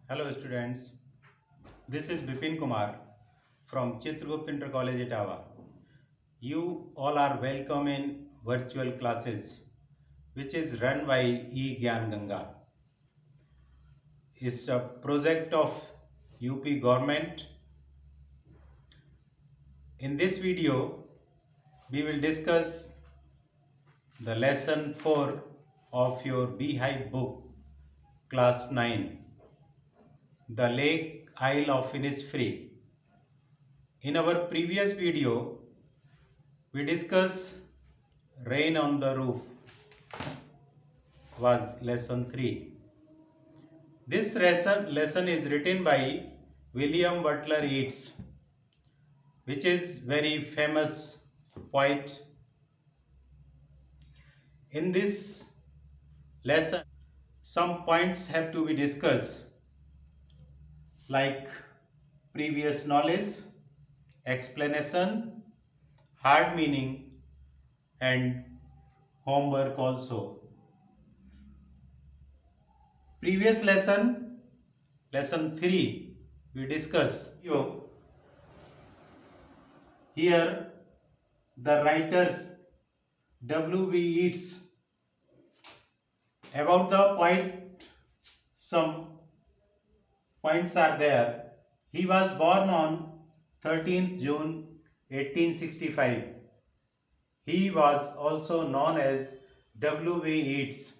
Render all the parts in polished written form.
Hello students, this is Bipin Kumar from Chitragupt Inter College Etawah. You all are welcome in virtual classes which is run by E-Gyan Ganga. It's a project of UP government. In this video, we will discuss the lesson 4 of your Beehive book, class 9, the Lake Isle of Innisfree. In our previous video, we discussed Rain on the Roof was lesson 3. This lesson is written by William Butler Yeats, which is very famous poet. In this lesson, some points have to be discussed like previous knowledge, explanation, hard meaning and homework also. Previous lesson 3, we discussed here the writer W.B. Yeats about the point, some points are there. He was born on 13th June 1865. He was also known as W.B. Yeats.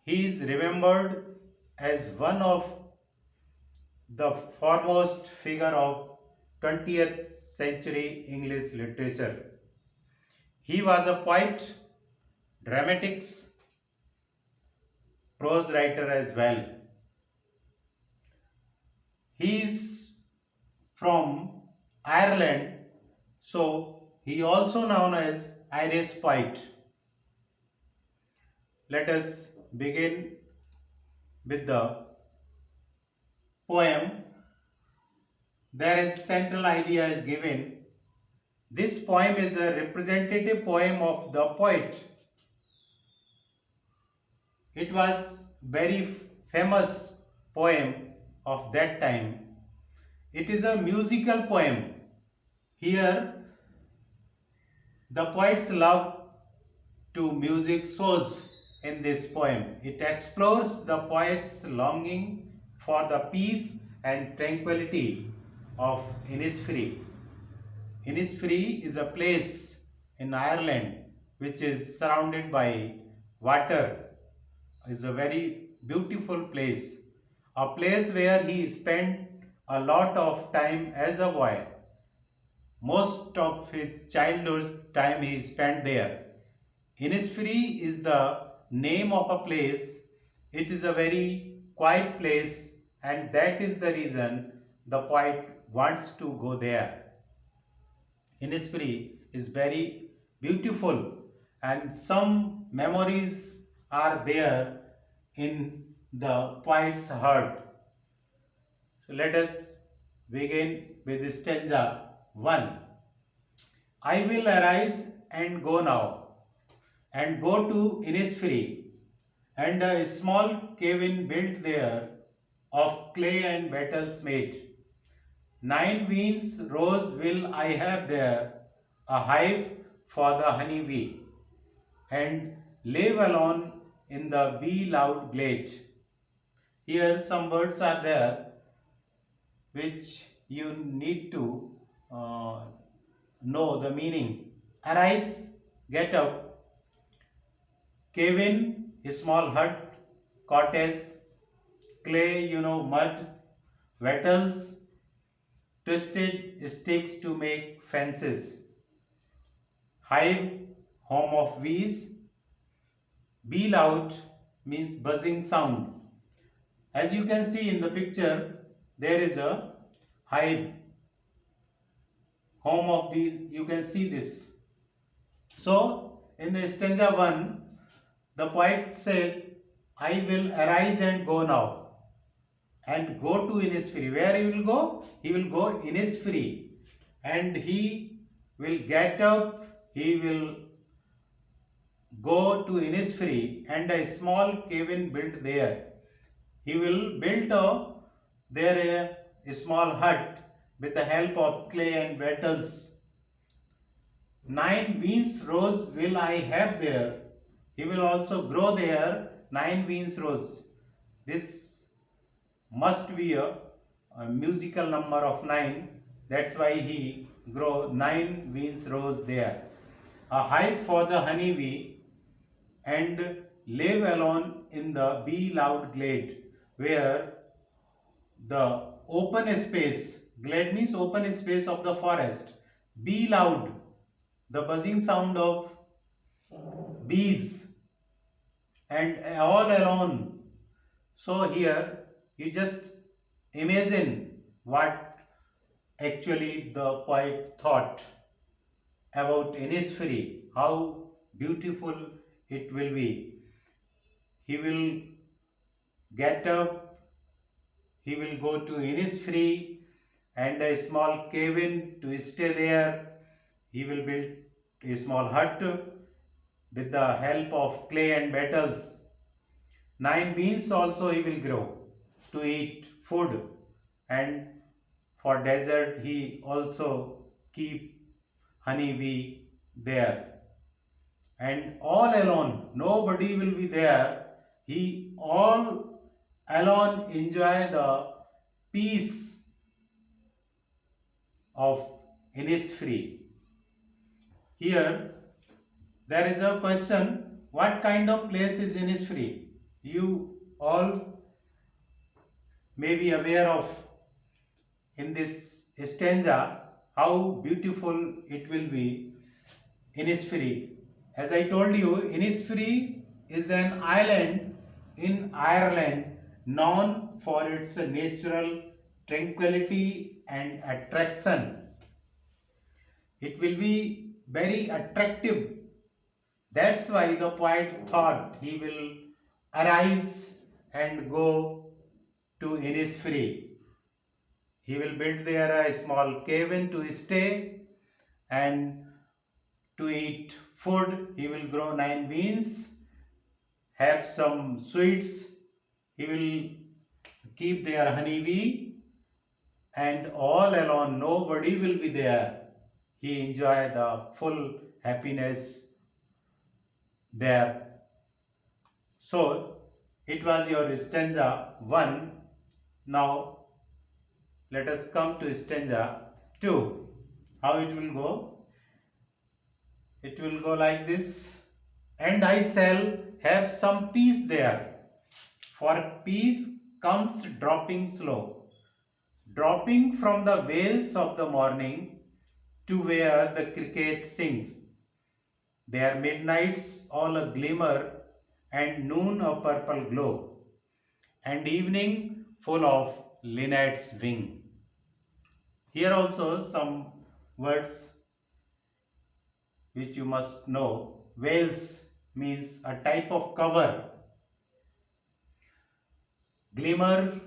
He is remembered as one of the foremost figure of 20th century English literature. He was a poet, dramatics, prose writer as well. He is from Ireland, so he also known as Irish poet. Let us begin with the poem. There is central idea is given. This poem is a representative poem of the poet. It was very famous poem of that time. It is a musical poem. Here the poet's love to music shows in this poem. It explores the poet's longing for the peace and tranquility of Innisfree. Innisfree is a place in Ireland which is surrounded by water. It's a very beautiful place. A place where he spent a lot of time as a boy. Most of his childhood time he spent there. Innisfree is the name of a place. It is a very quiet place and that is the reason the poet wants to go there. Innisfree is very beautiful and some memories are there in the poet's heart. So let us begin with stanza 1. I will arise and go now, and go to Innisfree, and a small cabin built there of clay and battles made. 9 queens rows will I have there, a hive for the honey bee, and live alone in the bee loud glade. Here some words are there which you need to know the meaning. Arise, get up, cabin, small hut, cottage, clay, mud, wattles, twisted sticks to make fences, hive, home of bees, bee loud means buzzing sound. As you can see in the picture, there is a hive, home of bees. You can see this. So, in the stanza 1, the poet said, I will arise and go now. And go to Innisfree. Where he will go? He will go Innisfree. And he will get up, he will go to Innisfree and a small cabin built there. He will build a there a small hut with the help of clay and metals. 9 beans rows will I have there. He will also grow there 9 beans rows. This must be a musical number of 9. That's why he grow 9 beans rows there. A hive for the honeybee, and live alone in the bee loud glade, where the open space, glade means open space of the forest, bee loud, the buzzing sound of bees, and all alone. So here you just imagine what actually the poet thought about Innisfree, how beautiful it will be. He will get up, he will go to Innisfree and a small cabin to stay there. He will build a small hut with the help of clay and metals. 9 beans also he will grow to eat food, and for dessert he also keep honeybee there. And all alone, nobody will be there. He all alone enjoy the peace of Innisfree. Here there is a question, what kind of place is Innisfree? You all may be aware of in this stanza how beautiful it will be. Innisfree. As I told you, Innisfree is an island in Ireland known for its natural tranquility and attraction. It will be very attractive. That's why the poet thought he will arise and go to Innisfree. He will build there a small cabin to stay, and to eat food. He will grow 9 beans, have some sweets. He will keep their honeybee, and all alone, nobody will be there. He enjoy the full happiness there. So it was your stanza 1. Now let us come to stanza 2. How it will go? It will go like this. And I shall have some peace there, for peace comes dropping slow, dropping from the vales of the morning to where the cricket sings. Their midnights all a glimmer, and noon a purple glow, and evening full of linnet's wing. Here also some words which you must know. Veils means a type of cover. Glimmer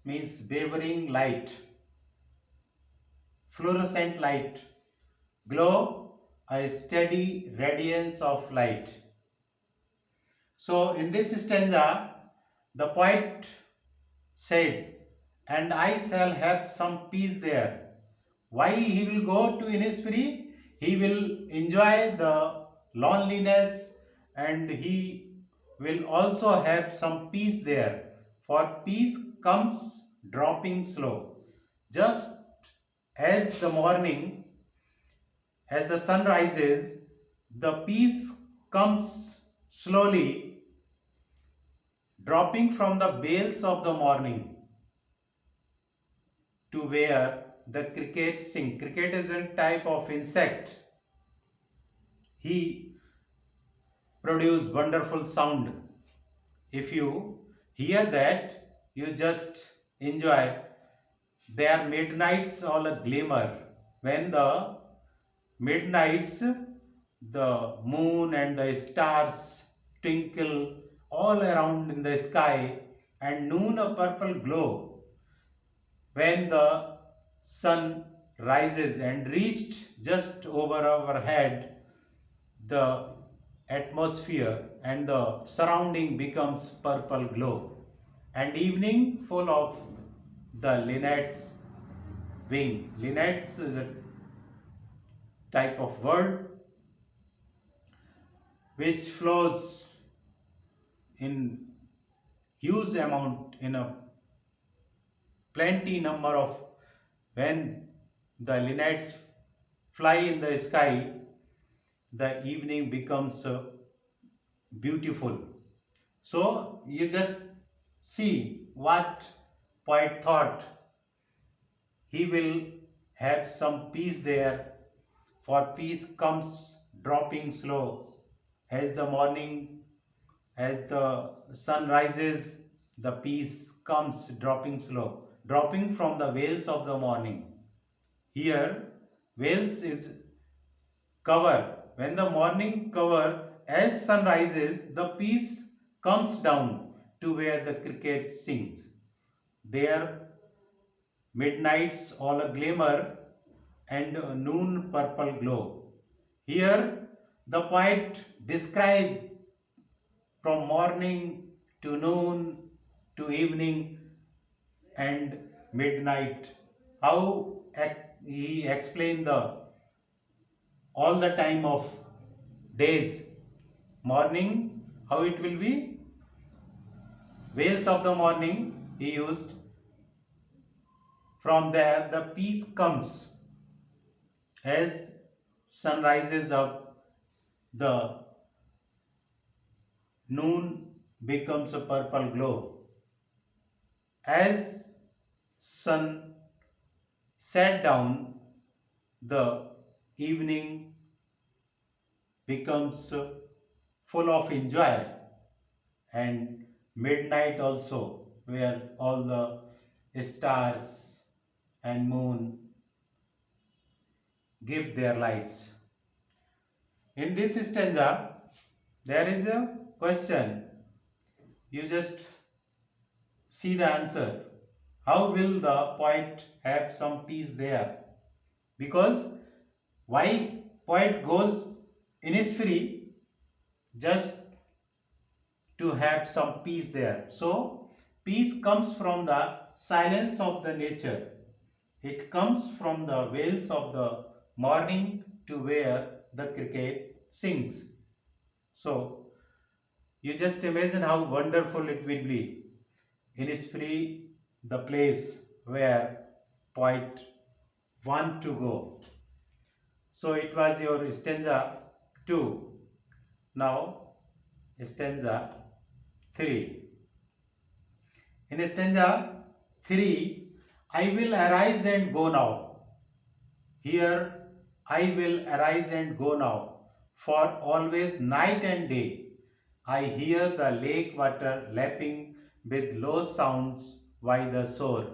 means wavering light. Fluorescent light. Glow, a steady radiance of light. So in this stanza, the poet said, and I shall have some peace there. Why he will go to Innisfree? He will enjoy the loneliness, and he will also have some peace there. For peace comes dropping slow. Just as the morning, as the sun rises, the peace comes slowly, dropping from the veils of the morning to where the cricket sing. Cricket is a type of insect. He produces wonderful sound. If you hear that, you just enjoy. Their midnights all a glimmer. When the midnights, the moon and the stars twinkle all around in the sky, and noon a purple glow. When the sun rises and reached just over our head, the atmosphere and the surrounding becomes purple glow, and evening full of the linnet's wing. Linnets is a type of bird which flows in huge amount in a plenty number of when the linnets fly in the sky, the evening becomes beautiful. So you just see what poet thought. He will have some peace there, for peace comes dropping slow. As the morning, as the sun rises, the peace comes dropping slow, dropping from the veils of the morning. Here, veils is cover. When the morning cover, as sun rises, the peace comes down to where the cricket sings. There, midnight's all a glimmer and noon purple glow. Here, the poet describe from morning to noon to evening and midnight how he explained the all the time of days. Morning, how it will be, veils of the morning he used. From there the peace comes as sun rises up, the noon becomes a purple glow. As sun sat down, the evening becomes full of enjoy, and midnight also, where all the stars and moon give their lights. In this stanza, there is a question. You just see the answer. How will the poet have some peace there? Because why poet goes Innisfree just to have some peace there. So peace comes from the silence of the nature. It comes from the veils of the morning to where the cricket sings. So you just imagine how wonderful it will be. Innisfree, the place where poet want to go. So it was your stanza 2. Now stanza 3. In stanza 3, I will arise and go now. Here, I will arise and go now. For always night and day, I hear the lake water lapping with low sounds by the shore.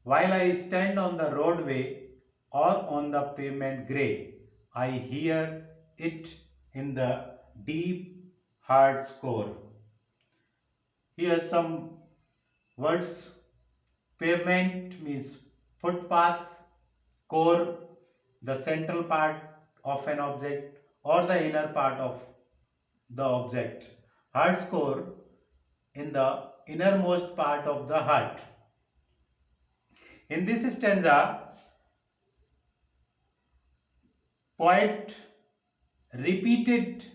While I stand on the roadway or on the pavement grey, I hear it in the deep heart's core. Here some words. Pavement means footpath, core, the central part of an object or the inner part of the object. Heart's core, in the innermost part of the heart. In this stanza, poet repeated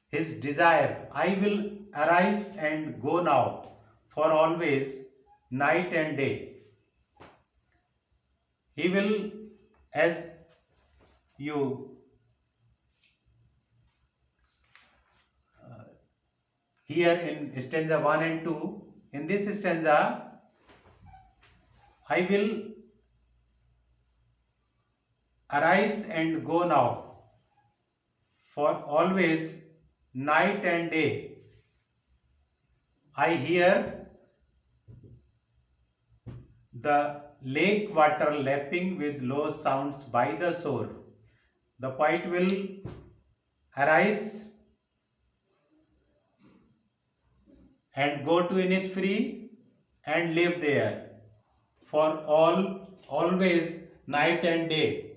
his desire. I will arise and go now, for always, night and day. He will, as you here in stanza 1 and 2, in this stanza, I will arise and go now, for always, night and day. I hear the lake water lapping with low sounds by the shore. The poet will arise and go to Innisfree and live there for always, night and day.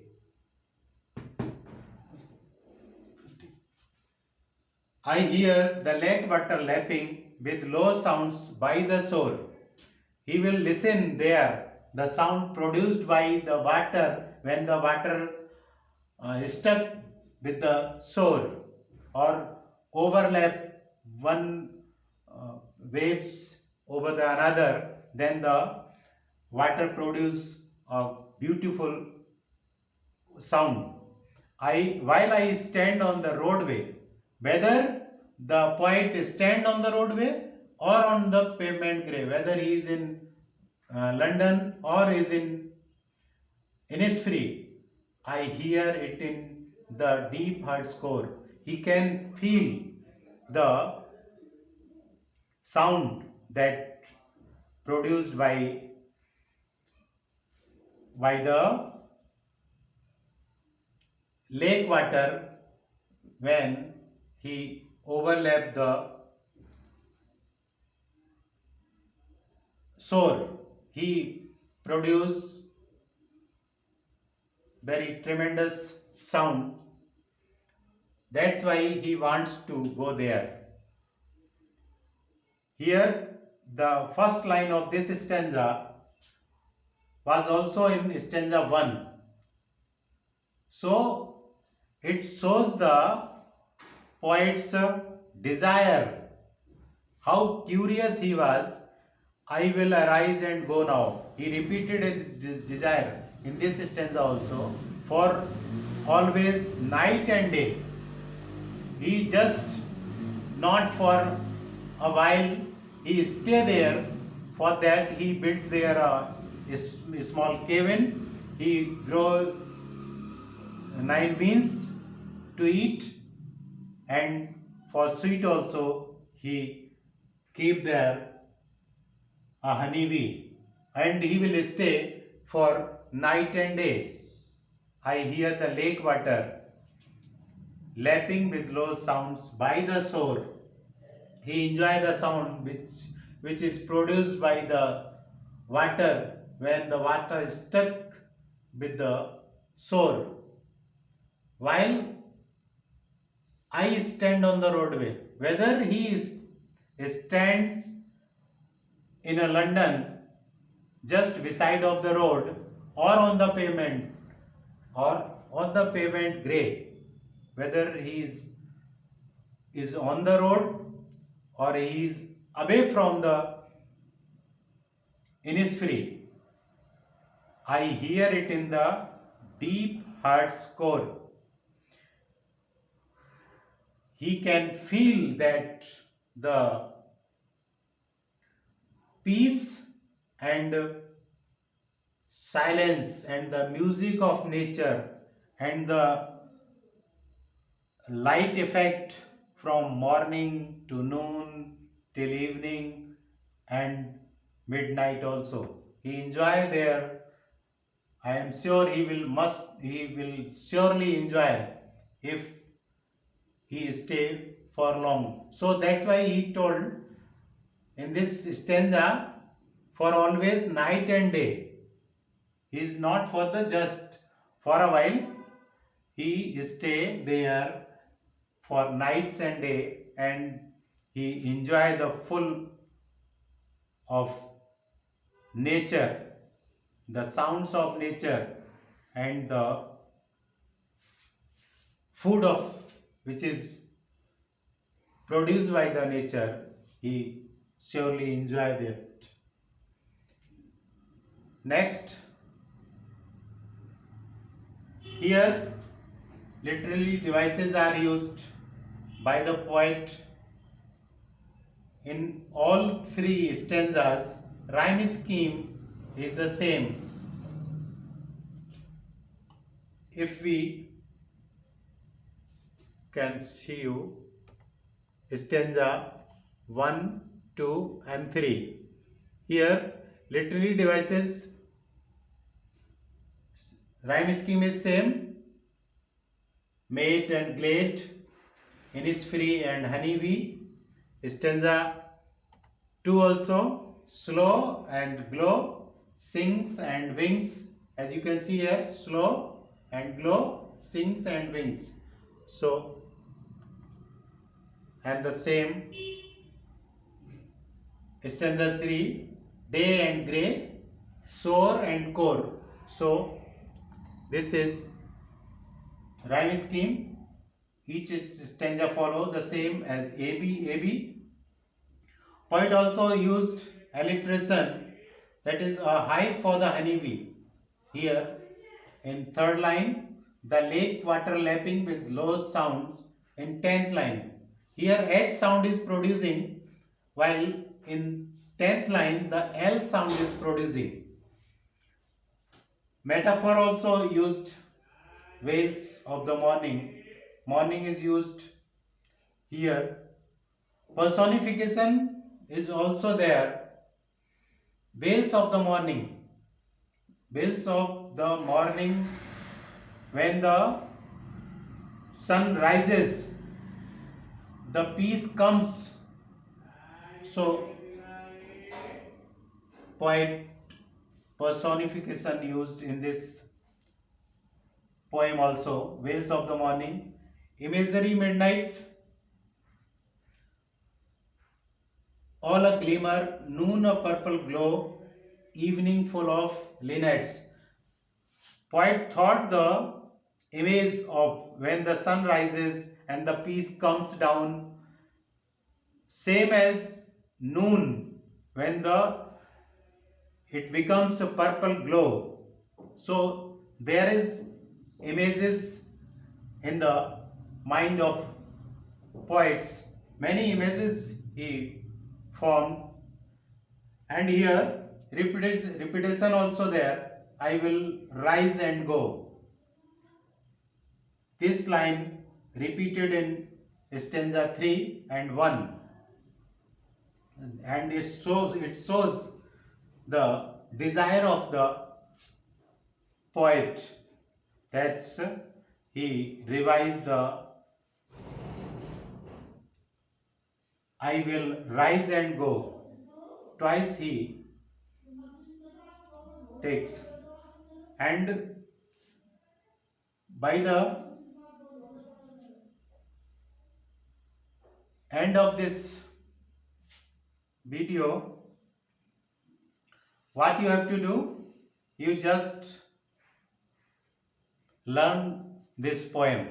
I hear the lake water lapping with low sounds by the shore. he will listen there the sound produced by the water when the water is stuck with the shore or overlap one waves over the another, then the water produce a beautiful sound. While I stand on the roadway, whether the poet stand on the roadway or on the pavement grey, whether he is in London or is in Innisfree, I hear it in the deep heart score. He can feel the sound that produced by the lake water when he overlap the shore. He produce very tremendous sound. That's why he wants to go there. Here, the first line of this stanza was also in stanza 1. So, it shows the poet's desire, how curious he was. I will arise and go now. He repeated his desire in this stanza also for always night and day. He just not for a while, he stay there. For that he built there a small cabin. He grow 9 beans to eat, and for sweet also he keep there a honeybee, and he will stay for night and day. I hear the lake water lapping with low sounds by the shore. He enjoy the sound which is produced by the water when the water is stuck with the shore. While I stand on the roadway, whether stands in a London just beside of the road or on the pavement or on the pavement grey, whether is on the road or he is away from the Innisfree, I hear it in the deep heart's core. He can feel that the peace and silence and the music of nature and the light effect from morning to noon till evening and midnight also. He enjoy there. I am sure he will surely enjoy if he stay for long. So that's why he told in this stanza for always night and day. He is not for the just for a while. He stay there for nights and day, and he enjoy the full of nature, the sounds of nature and the food of which is produced by the nature. He surely enjoy that. Next, here literally devices are used by the poet in all three stanzas. Rhyme scheme is the same. If we can see you stanza 1, 2 and 3. Here literary devices rhyme scheme is same. Mate and glade, Innisfree and honeybee. Stanza 2 also slow and glow, sings and wings. As you can see here, slow and glow, sings and wings. So, and the same stanza 3, day and grey, shore and core. So this is rhyme scheme. Each stanza follow the same as AB, AB. Poet also used alliteration, that is a hive for the honeybee. Here in third line, the lake water lapping with low sounds in 10th line. Here H sound is producing, while in 10th line the L sound is producing. Metaphor also used, wails of the morning. Morning is used here. Personification is also there. Wails of the morning. Wails of the morning when the sun rises, the peace comes. So poet personification used in this poem also. Wails of the morning. Imagery midnights. All a glimmer, noon a purple glow, evening full of linnets. Poet thought the image of when the sun rises and the peace comes down, same as noon when the it becomes a purple glow. So there is images in the mind of poets. Many images he formed, and here repetition also there. I will rise and go. This line repeated in stanza 3 and 1, and it shows the desire of the poet, that he revised the I will rise and go. Twice he takes, and by the end of this video, what you have to do, you just learn this poem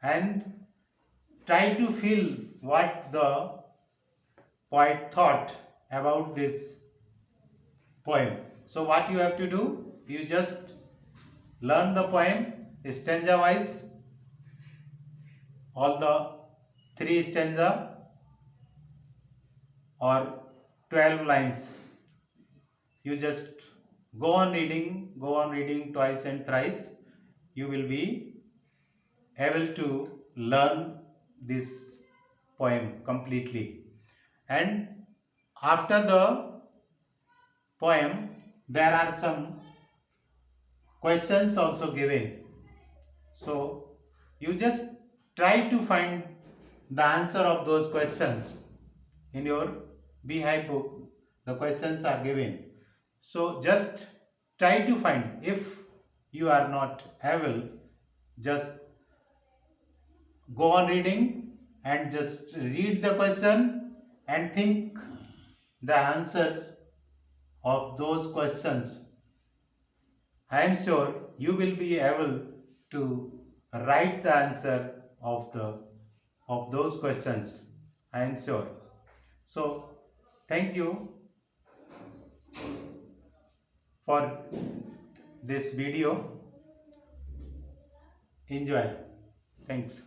and try to feel what the poet thought about this poem. So what you have to do, you just learn the poem stanza wise, all the 3 stanza or 12 lines. You just go on reading twice and thrice. You will be able to learn this poem completely. And after the poem, there are some questions also given. So you just try to find the answer of those questions in your Beehive book. The questions are given. So just try to find. If you are not able, just go on reading and just read the question and think the answers of those questions. I am sure you will be able to write the answer of those questions. I am sure. So thank you for this video. Enjoy. Thanks.